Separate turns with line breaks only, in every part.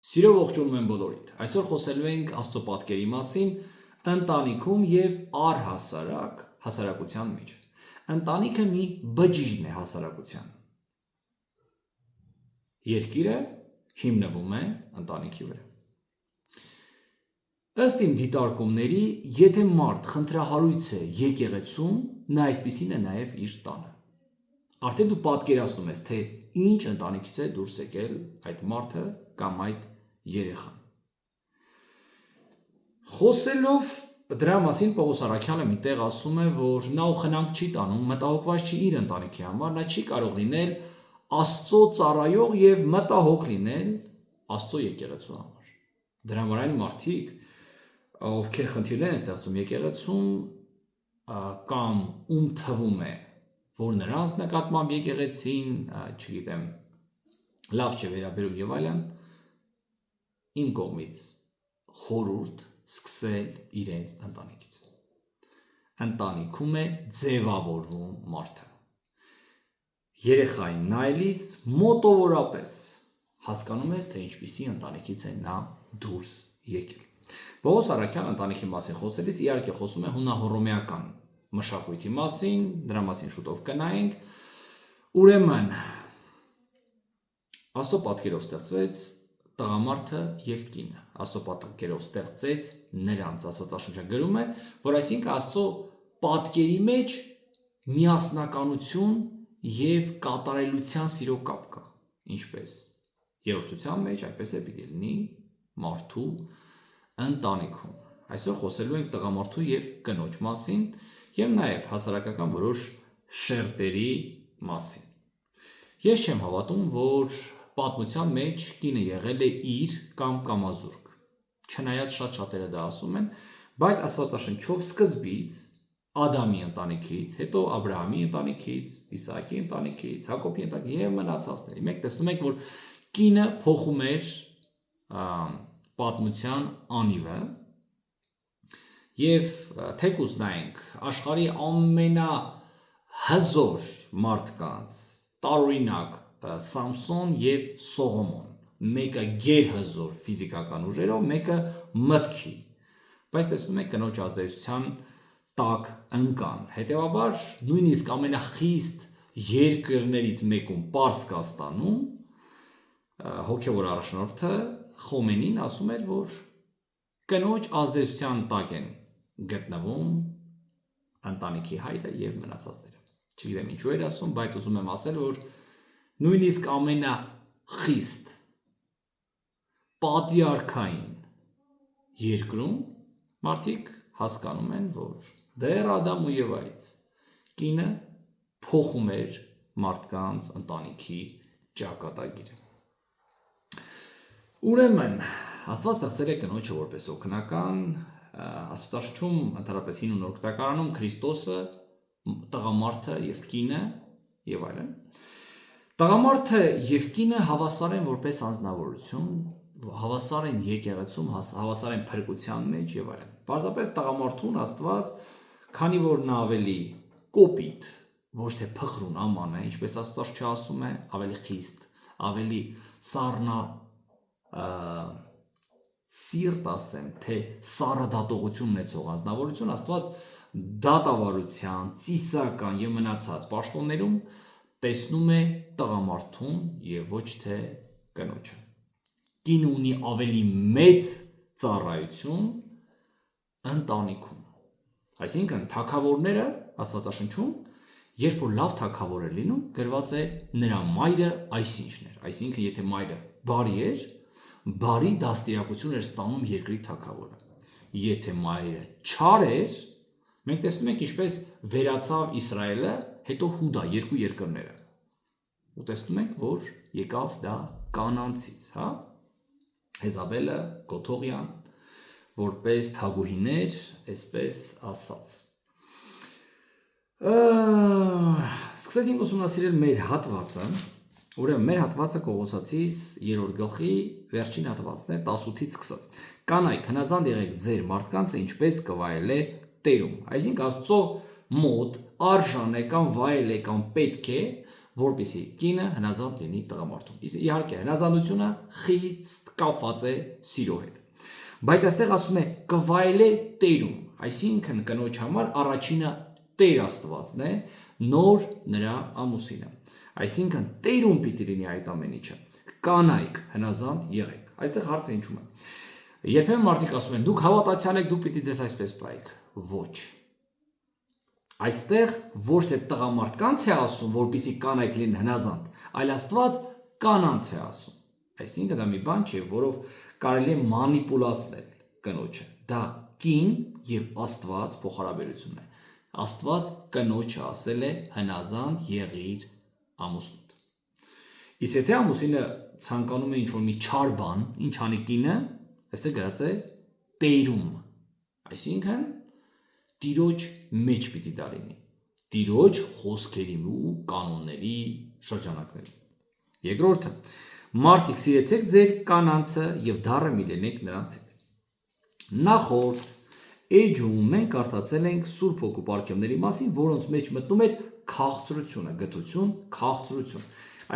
Սիրով ողջունում եմ բոլորիդ։ Այսօր խոսելու ենք Աստծո պատկերի մասին ընտանիքում եւ առհասարակ հասարակության մեջ։ Ընտանիքը մի բջիջն է հասարակության։ Երկիրը հիմնվում է ընտանիքի վրա։ Ըստ իմ դիտարկումների, եթե մարդ խնդրահարույց է եկեղեցում, նա այդպիսին է նաև իր տանը։ Արդեն դու պատկերացնում ես, թե ինչ ընտանիքից է դուրս եկել այդ մարդը կամ այդ երեխան։ Խոսելով դրա մասին Պողոս Առաքյալը մի տեղ ասում է, որ նա խնամք չի տանում, մտահոգված չի իր ընտանիքի համար, նա չի կարող լինել Աստծո ծառայող եւ մտահոգ լինել Աստծո եկեղեցու համար։ Դրա համար այն մարդիկ, ովքեր խնդիրներ են ստեղծում եկեղեցում, կամ ում թվում է, որ նրանց նկատմամբ եկեղեցին, չգիտեմ, լավ չէ վերաբերում եւ այլն, իմ կողմից խորհուրդ սկսել իրենց ընտանիքից։ Ընտանիքում է ձևավորվում մարդը։ Երեխային նայելիս մոտավորապես հասկանում ես, թե ինչպիսի ընտանիքից է նա դուրս եկել։ Պողոս Առաքյալը ընտանիքի մասին խոսելիս իհարկե խոսում է հունահռոմեական մշակույթի մասին, դրա մասին շուտով կնայենք։ Ուրեմն Աստծո պատկերով ստեղծվեց տղամարդը եւ կինը։ Աստծո պատկերով ստեղծեց նրանց, Աստվածաշունչը գրում է, որ այսինքն Աստծո պատկերի մեջ միասնականություն եւ կատարելության սիրո կապ կա։ Ինչպես երրորդության մեջ այդպես է պիտի լինի մարդու ընտանիքում։ Այսօր խոսելու ենք տղամարդու եւ կնոջ մասին եւ նաեւ հասարակական որոշ շերտերի մասին։ Ես չեմ հավատում, որ պատմության մեջ կինը եղել է իր կամ կամազուրկ։ Չնայած շատ-շատերը դա ասում են, բայց Աստվածաշնչով սկզբից Ադամի ընտանիքից, հետո Աբրահամի ընտանիքից, Իսահակի ընտանիքից, Հակոբի ընտանիքից եւ մնացածների։ Մենք տեսնում ենք, որ կինը փոխում էր պատմության անիվը եւ թեկուզ նայենք աշխարհի ամենահզոր մարդկանց տարօրինակ Սամսոն եւ Սողոմոն, մեկը գերհզոր ֆիզիկական ուժերով, մեկը մտքի, բայց տեսնում եք կնոջ ազդեցության տակ ընկան։ Հետևաբար նույնիսկ ամենախիստ երկրներից մեկում Պարսկաստանում հոգևոր առաջնորդը Խոմենին ասում էր, որ կնոջ ազդեցության տակ են գտնվում ընտանիքի հայրը եւ մնացածները։ Չգիտեմ ինչու էր ասում, բայց ուզում եմ ասել, որ նույնիսկ ամենախիստ պատրիարքային երկրում մարդիկ հասկանում են, որ դեռ Ադամ ու Եվայից կինը փոխում էր մարդկանց ընտանիքի ճակատագիրը։ Ուրեմն Աստված ստեղծել է կնոջը որպես օգնական, Աստվածաշունչում ընդհանրապես հին ու նոր Գտակարանում Քրիստոսը, տղամարդը եւ կինը եւ այլն։ Տղամարդը եւ կինը հավասար են որպես անձնավորություն, հավասար են եկեղեցում, հավասար են փրկության մեջ եւ այլն։ Պարզապես տղամարդուն Աստված, քանի որ նա ավելի կոպիտ, ոչ թե փխրուն աման է, ինչպես Աստված չասում է, ավելի խիստ, ավելի սիրտ ասեմ, թե սառը դատողություն ունեցող անձնավորություն, Աստված դատավարության, ծիսական եւ մնացած պաշտոններում տեսնում է տղամարդուն եւ ոչ թե կնոջը։ Կինը ունի ավելի մեծ ծառայություն ընտանիքում։ Այսինքն թագավորները Աստվածաշնչում, երբ որ լավ թագավոր է լինում, գրված է նրա մայրը այսինչն էր։ Այսինքն եթե մայրը բարի էր, բարի դաստիարակություն էր ստանում երկրի թագավորը։ Եթե մայրը չար էր, մենք տեսնում ենք ինչպես վերացավ Իսրայելը, հետո Հուդա, երկու երկրները։ Ու տեսնում ենք, որ եկավ դա կանանցից, հա։ Հեզաբելը, Գոթողյան, որպես թագուհիներ, այսպես ասած։ Սկսեցինք ուսումնասիրել մեր հատվածը, ուրեմն մեր հատվածը Կողոսացիս 3-րդ գլխի վերջին հատվածն է 18-ից սկսած։ Կանայք, հնազանդ եղեք ձեր մարդկանցը, ինչպես կվայելե Տերում։ Այսինքն Աստծո մոտ արժան է կամ վայել է կամ պետք է, որպեսզի կինը հնազանդ լինի տղամարդուն։ Իհարկե, հնազանդությունը խիստ կապված է սիրո հետ։ Բայց այստեղ ասում է կվայելե տերում, այսինքն կնոջ համար առաջինը Տեր Աստվածն է, նոր նրա ամուսինը։ Այսինքն տերում պիտի լինի այդ ամեն ինչը։ Կանայք հնազանդ եղեք։ Այստեղ հարցը ինչու՞մ է։ Երբեմն մարդիկ ասում են, դուք հավատացյալ եք, դուք պիտի ձեզ այսպես պահեք։ Ոչ։ Այստեղ ոչ թե տղամարդկանց է ասում, որպեսզի կանայք լինեն հնազանդ, այլ Աստված կանանց է ասում։ Այսինքն դա մի բան չէ, որով կարելի է մանիպուլացնել կնոջը։ Դա կին եւ Աստված փոխհարաբերությունն է։ Աստված կնոջը ասել է հնազանդ եղիր ամուսնուդ։ Իսկ եթե ամուսինը ցանկանում է ինչ-որ մի չար բան, ինչ անի կինը, այստեղ գրած է տերում։ Այսինքն Տիրոջ մեջ պիտի դա լինի։ Տիրոջ խոսքերի ու կանոնների շրջանակներում։ Երկրորդը, մարդիկ սիրեցեք ձեր կանանցը եւ դառը մի լինեք նրանց հետ։ Նախորդ էջում մենք կարդացել ենք Սուրբ Հոգու պարգևների մասին, որոնց մեջ մտնում էր քաղցրությունը, գթություն, քաղցրություն։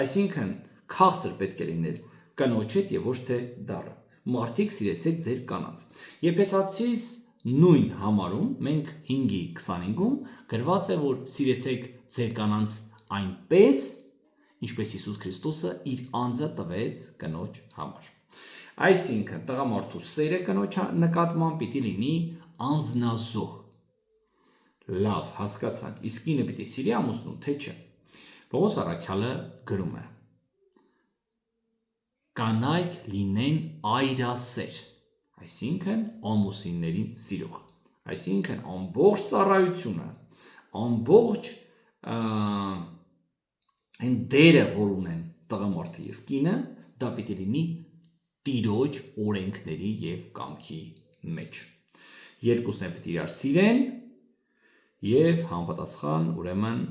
Այսինքն քաղցր պետք է լիներ կնոջ հետ եւ ոչ թե դառը։ Մարդիկ սիրեցեք ձեր կանանց։ Եփեսացիս նույն համարում մենք 5:25-ում գրված է, որ սիրեցեք ձեր կանանց այնպես, ինչպես Հիսուս Քրիստոսը իր անձը տվեց կնոջ համար։ Այսինքն տղամարդու սերը կնոջ նկատմամբ պիտի լինի անձնազոհ։ Լավ, հասկացանք, իսկ կինը պիտի սիրի ամուսնուն, թե չէ։ Պողոս առաքյալը գրում է. կանայք լինեն այրասեր, այսինքն ամուսիններին սիրող։ Այսինքն ամբողջ ծառայությունը, ամբողջ այն դերը, որ ունեն տղամարդը եւ կինը, դա պիտի լինի Տիրոջ օրենքների եւ կամքի մեջ։ Երկուսն էլ պիտի իրար սիրեն եւ համապատասխան ուրեմն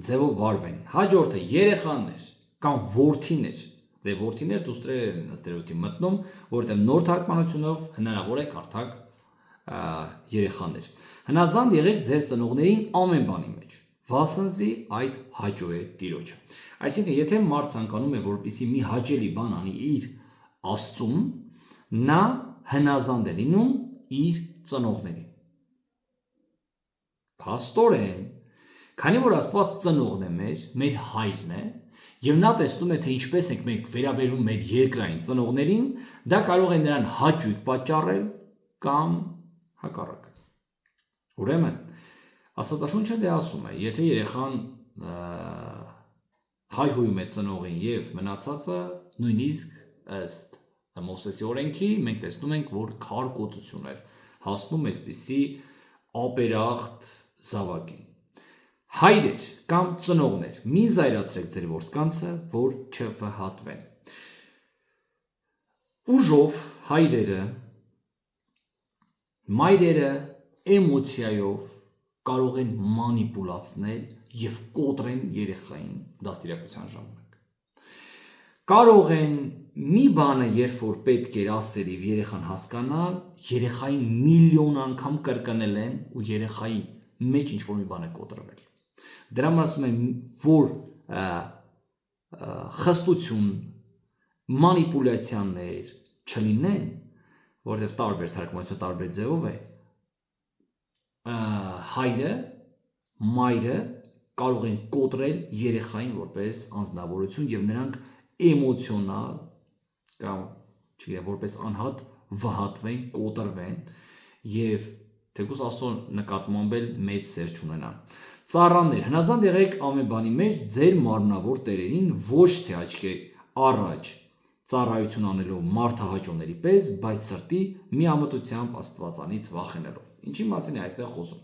ձևով վարվեն։ Հաջորդը երեխաներ կամ որդիներ։ Դե որդիներ դուստրեր են ըստ երևույթի մտնում, որովհետեւ նոր թարգմանությունով հնարավոր է կարդակ երեխաներ։ Հնազանդ եղեք ձեր ծնողներին ամեն բանի մեջ, վասնզի այդ հաճո է Տիրոջը։ Այսինքն, եթե մարդ ցանկանում է, որպեսզի մի հաճելի բան անի իր Աստծուն, նա հնազանդ է լինում իր ծնողներին։ Փաստորեն, քանի որ Աստված ծնողն է մեր հայրն է, եւ նա տեսնում է, թե ինչպես ենք մենք վերաբերվում մեր երկրային ծնողներին, դա կարող է նրան հաճույք պատճառել կամ հակառակը։ Ուրեմն, Աստվածաշունչը դե ասում է, եթե երեխան հայհոյում է ծնողին եւ մնացածը նույնիսկ ըստ Մովսեսի օրենքի մենք տեսնում ենք, որ քարկոծություն էր հասնում այսպիսի ապերախտ զավակին։ Հայրեր կամ ծնողներ, մի զայրացրեք ձեր որդկանցը, որ չվհատվեն։ Ուժով հայրերը, մայրերը էմոցիայով կարող են մանիպուլացնել եւ կոտրեն երեխային դաստիարակության ժամանակ։ Կարող են մի բանը, երբ որ պետք էր ասել եւ երեխան հասկանալ, երեխային միլիոն անգամ կրկնել են ու երեխայի մեջ ինչ-որ մի բան է կոտրվել։ Դրա համար ասում եմ, որ խստություն, մանիպուլյացիաներ չլինեն, որովհետև տարբեր թարգմանություն տարբեր ձևով է, հայրը, մայրը կարող են կոտրել երեխային որպես անձնավորություն եւ նրանք էմոցիոնալ կամ չգիտեմ որպես անհատ վհատվեն, կոտրվեն եւ թեկուզ Աստծո նկատմամբ էլ մեծ սեր չունենան։ Ծառաներ, հնազանդ եղեք ամեն բանի մեջ ձեր մարմնավոր տերերին, ոչ թե աչքի առաջ ծառայություն անելով մարդահաճոների պես, բայց սրտի միամտությամբ Աստվածանից վախենալով։ Ինչի մասին է այստեղ խոսում։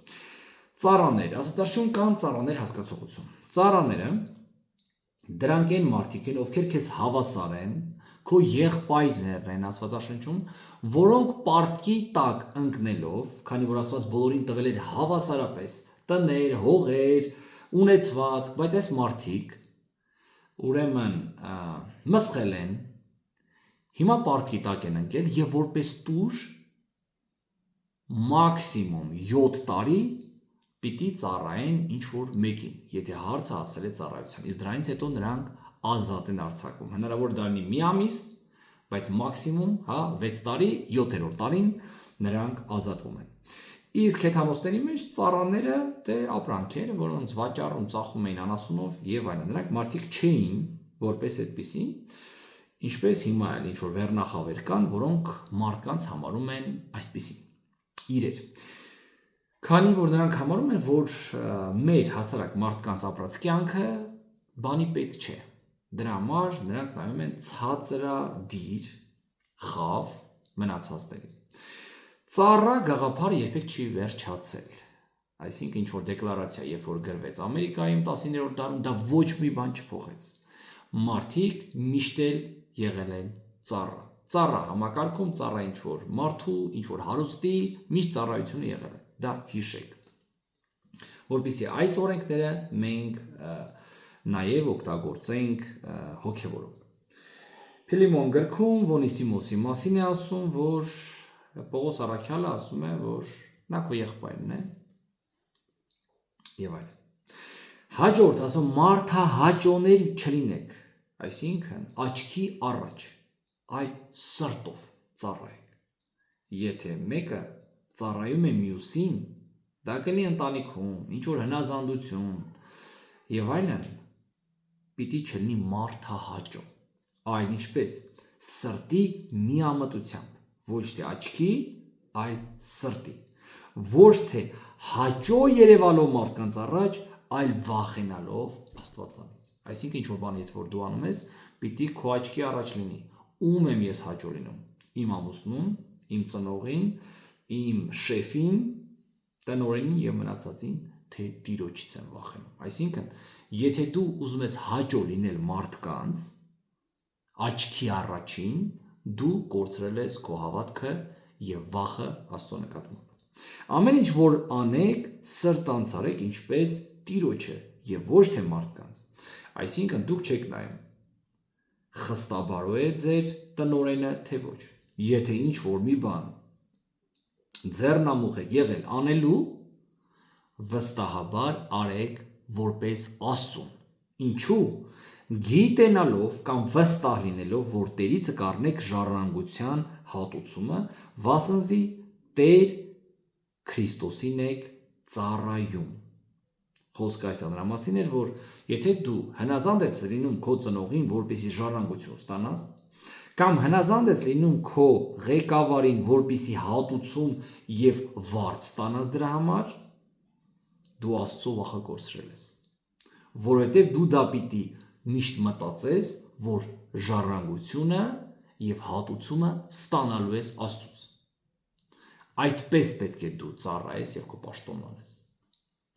Ծառաներ, Աստվածաշուն կան ծառաներ հասկացողություն։ Ծառաները դրանք են մարդիկ են, ովքեր քեզ հավասար են, քո եղբայրներն են Աստվածաշնչում, որոնք պարտքի տակ ընկնելով, քանի որ Աստված բոլորին տվել էր հավասարապես տներ, հողեր, ունեցվածք, բայց այս մարդիկ ուրեմն մսխել են, հիմա պարտքի տակ են ընկել եւ որպես տուր մաքսիմում 7 տարի պիտի ծառայեն ինչ-որ մեկին, եթե հարցը հասել է ծառայության, իսկ դրանից հետո նրանք ազատ են արձակվում, հնարավոր դա լինի մի ամիս, բայց մաքսիմում 6 տարի, 7-րդ տարին նրանք ազատվում են։ Իսկ հեթանոսների մեջ ծառաները դե ապրանք էր, որոնց վաճառում ծախում էին անասունով եւ այլն, նրանք մարդիկ չէին որպես այդպիսի, ինչպես հիմա էլ ինչ-որ վերնախավեր կան, որոնք մարդկանց համարում են այսպիսի իրեր։ Քանի որ նրանք համարում են, որ մեր հասարակ մարդկանց ապրած կյանքը բանի պետք չէ, դրա համար նրանք նայում են ցածրադիր խավ մնացածներին։ Ծառա գաղափարը երբեք չի վերջացել, այսինքն ինչ-որ դեկլարացիա, երբ որ գրվեց Ամերիկայում 19-րդ դարում, դա ոչ մի բան չփոխեց։ Մարդիկ միշտ էլ եղել են ծառա։ Ծառա համակարգում, ծառա ինչ-որ մարդու, ինչ-որ հարուստի միշտ ծառայությունը եղել է։ Դա հիշեք, որպեսզի այս օրենքները մենք նաև օգտագործենք հոգևորում։ Փիլիմոն գրքում Վոնիսիմոսի մասին է ասում, որ Պողոս առաքյալը ասում է, որ նա քո եղբայրն է եւ այլն։ Հաջորդ ասում մարդահաճոներ չլինեք, այսինքն աչքի առաջ, այլ սրտով ծառայեք։ Եթե մեկը ծառայում է մյուսին, դա կլինի ընտանիքում, ինչ-որ հնազանդություն եւ այլն, պիտի չլինի մարդահաճո, այլ ինչպես սրտի միամտությամբ, ոչ թե աչքի, այլ սրտի, ոչ թե հաճո երևալով մարդկանց առաջ, այլ վախենալով Աստվածանից։ Այսինքն ինչ-որ բան, եթե որ դու անում ես, պիտի քո աչքի առաջ լինի, ում եմ ես հաճո լինում, իմ ամուսնուն, իմ ծնողին, իմ շեֆին, տնօրենին եւ մնացածին, թե Տիրոջից եմ վախենում։ Այսինքն, եթե դու ուզում ես հաճո լինել մարդկանց աչքի առաջին, դու կորցրել ես քո հավատքը եւ վախը Աստծո նկատմամբ։ Ամեն ինչ որ անեք, սրտանց արեք ինչպես Տիրոջը եւ ոչ թե մարդկանց։ Այսինքն դուք չեք նայում խստաբարո է ձեր տնօրենը թե ոչ։ Եթե ինչ որ մի բան ձեռնամուխ եք եղել անելու, վստահաբար արեք որպես Աստծուն։ Ինչու՞։ Գիտենալով կամ վստահ լինելով, որ Տերից կառնեք ժառանգության հատուցումը, վասնզի Տեր Քրիստոսին եք ծառայում։ Խոսքը այս դրա մասին էր, որ եթե դու հնազանդ ես լինում քո ծնողին, որպեսզի ժառանգություն ստանաս, կամ հնազանդ ես լինում քո ղեկավարին, որպեսզի հատուցում եւ վարձ ստանաս դրա համար, դու Աստծո վախը կորցրել ես, որովհետև դու դա պիտի միշտ մտածես, որ ժառանգությունը եւ հատուցումը ստանալու ես Աստծուց։ Այդպես պետք է դու ծառայես եւ քո պաշտոնն անես։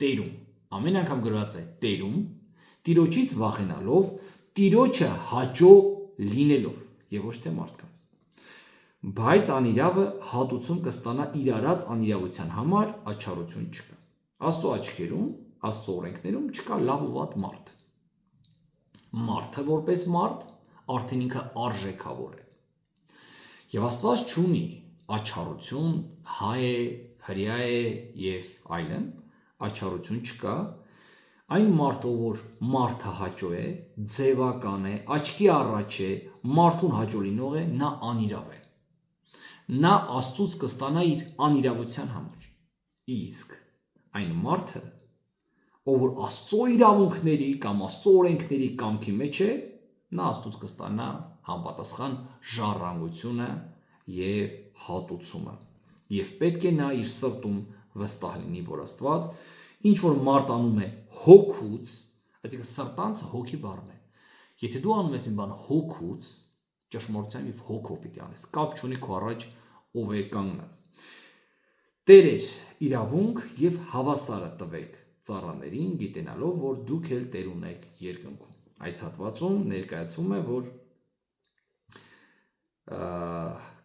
Տերում, ամեն անգամ գրված է Տերում, Տիրոջից վախենալով, Տիրոջը հաճո լինելով եւ ոչ թե մարդկանց։ Բայց անիրավը հատուցում կստանա իր արած անիրավության համար, աչառություն չկա։ Աստծո աչքերում, Աստծո օրենքներում չկա լավ ու վատ մարդ։ Մարդը որպես մարդ արդեն ինքը արժեքավոր է։ Եվ Աստված չունի աչառություն, հայ է, հրյա է եւ այլն, աչառություն չկա։ Այն մարդը, որ մարդահաճո է, ձևական է, աչքի առաջ է, մարդուն հաճո լինող է, նա անիրավ է։ Նա Աստծուց կստանա իր անիրավության համար։ Իսկ այն մարդը, ով որ Աստծո իրավունքների կամ Աստծո օրենքների կամքի մեջ է, նա Աստծուց կստանա համապատասխան ժառանգությունը եւ հատուցումը։ Եվ պետք է նա իր սրտում վստահ լինի, որ Աստված ինչ որ մարդ անում է հոգուց, այսինքն սրտանցը հոգի բառն է։ Եթե դու անում ես մի բան հոգուց, ճշմարտության եւ հոգով պիտի անես, կապ չունի քո առաջ ով է կանգնած։ Տերեր իրավունք եւ հավասարը տվեք ծառաներին, գիտենալով, որ դուք էլ Տեր ունեք երկնքում։ Այս հատվածում ներկայացվում է, որ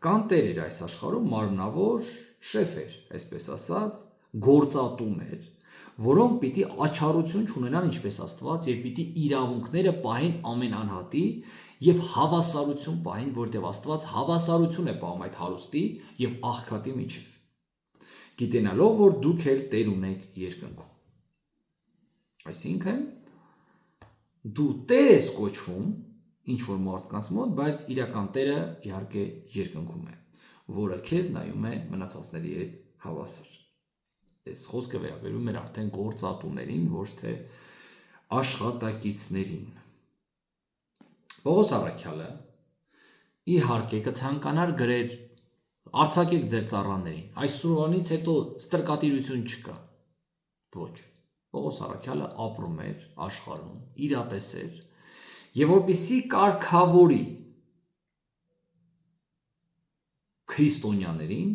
կան տերեր այս աշխարհում մարմնավոր շեֆեր, այսպես ասած, գործատուներ, որոնք պիտի աչառություն չունենան ինչպես Աստված եւ պիտի իրավունքները պահեն ամեն անհատի եւ հավասարություն պահեն, որտեղ Աստված հավասարություն է պահում այդ հարուստի եւ աղքատի միջև։ գիտենալով, որ դուք էլ Տեր ունեք երկնքում։ Այսինքն, դու Տեր ես կոչվում ինչ-որ մարդկանց մոտ, բայց իրական Տերը իհարկե երկնքում է, որը քեզ նայում է մնացածների հետ հավասար։ Այս խոսքը վերաբերում էր արդեն գործատուներին, ոչ թե աշխատակիցներին։ Պողոս առաքյալը իհարկե կցանկանար գրեր արձակեք ձեր ծառաներին, այսօրվանից հետո ստրկատիրություն չկա։ Ոչ։ Պողոս առաքյալը ապրում էր աշխարհում, իրատեսեր, եւ որպեսզի կարգավորի քրիստոնյաներին,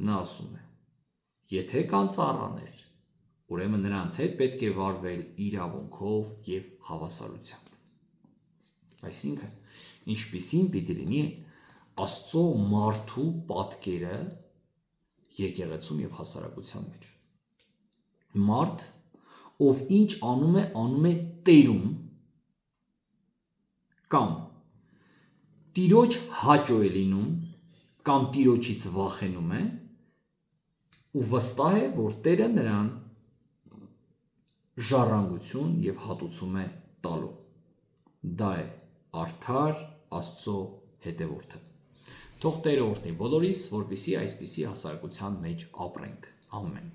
նա ասում է. եթե կան ծառաներ, ուրեմն նրանց հետ պետք է վարվել իրավունքով եւ հավասարությամբ։ Այսինքն, ինչպիսին պիտի լինի Աստծո մարդու պատկերը եկեղեցում եւ հասարակության մեջ։ Մարդ, ով ինչ անում է Տերում, կամ Տիրոջ հաճո է լինում, կամ Տիրոջից վախենում է, ու վստահ է, որ Տերը նրան ժառանգություն եւ հատուցում է տալու։ Դա է արդար Աստծո հետևորդը։ Թող Տերը օրհնի բոլորիս, որպեսզի այսպիսի հասարակության մեջ ապրենք։ Ամեն։